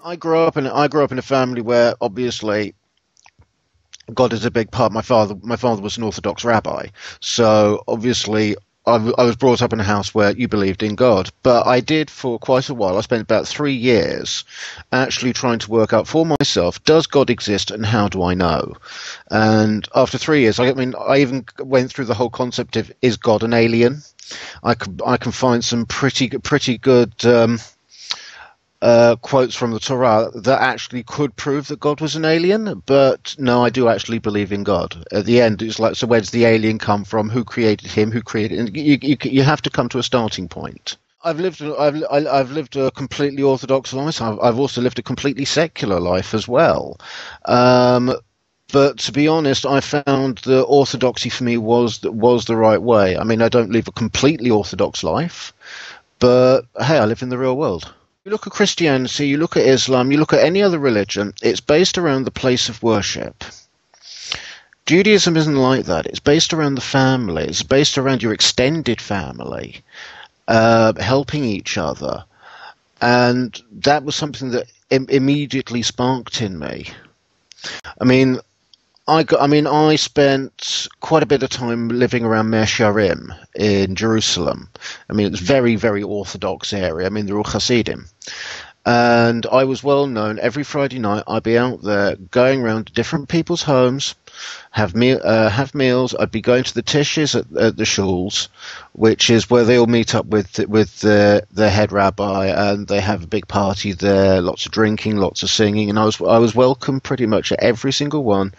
I grew up in a family where obviously God is a big part. My father was an Orthodox rabbi, so obviously I was brought up in a house where you believed in God. But I did for quite a while. I spent about 3 years actually trying to work out for myself: does God exist, and how do I know? And after 3 years, I mean, I even went through the whole concept of, is God an alien? I can find some pretty good. Quotes from the Torah that actually could prove that God was an alien, but no, I do actually believe in God. At the end, it's like, so where does the alien come from? Who created him? Who created? And you have to come to a starting point. I've lived a completely orthodox life. I've also lived a completely secular life as well. Um, but to be honest, I found the orthodoxy for me was the right way. I mean, I don't live a completely orthodox life, but hey, I live in the real world. You look at Christianity, you look at Islam, you look at any other religion, it's based around the place of worship. Judaism isn't like that. It's based around the family. It's based around your extended family, helping each other. And that was something that immediately sparked in me. I mean, I spent quite a bit of time living around Mea Shearim in Jerusalem. I mean, it's very, very Orthodox area. I mean, they're all Hasidim. And I was well known. Every Friday night, I'd be out there going around to different people's homes, have meals. I'd be going to the tishes at the shuls, which is where they all meet up with the head rabbi, and they have a big party there. Lots of drinking, lots of singing, and I was welcome pretty much at every single one,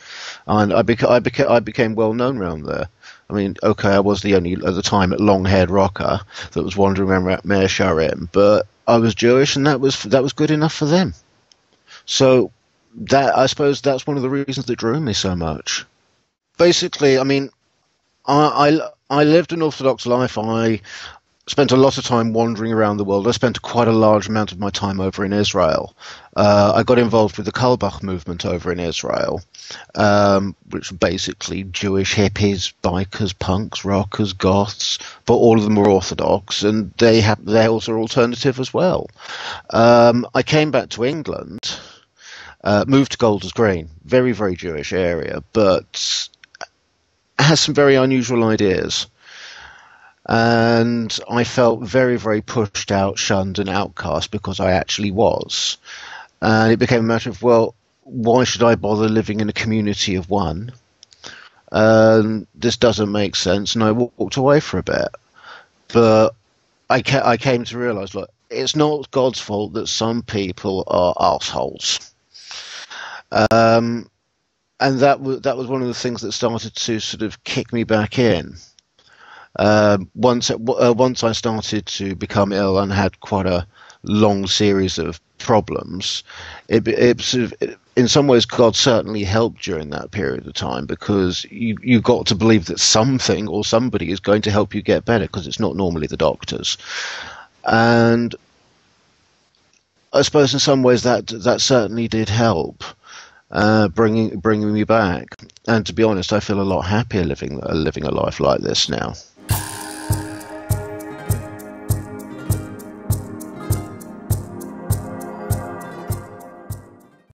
and I became well known around there. I mean, okay, I was the only at the time long-haired rocker that was wandering around Mea Shearim, but I was Jewish, and that was good enough for them. So that, I suppose, that's one of the reasons that drew me so much. Basically, I mean, I lived an Orthodox life. I spent a lot of time wandering around the world. I spent quite a large amount of my time over in Israel. I got involved with the Kalbach movement over in Israel, which were basically Jewish hippies, bikers, punks, rockers, goths, but all of them were Orthodox, and they also are alternative as well. I came back to England, moved to Golders Green, very, very Jewish area, but has some very unusual ideas. And I felt very, very pushed out, shunned, and outcast because I actually was. And it became a matter of, well, why should I bother living in a community of one? This doesn't make sense, and I walked away for a bit. But I came to realise, look, it's not God's fault that some people are assholes. And that was one of the things that started to sort of kick me back in. Once I started to become ill and had quite a long series of problems, in some ways God certainly helped during that period of time, because you got to believe that something or somebody is going to help you get better, because it's not normally the doctors. And I suppose in some ways that certainly did help, bringing me back. And to be honest, I feel a lot happier living a life like this now.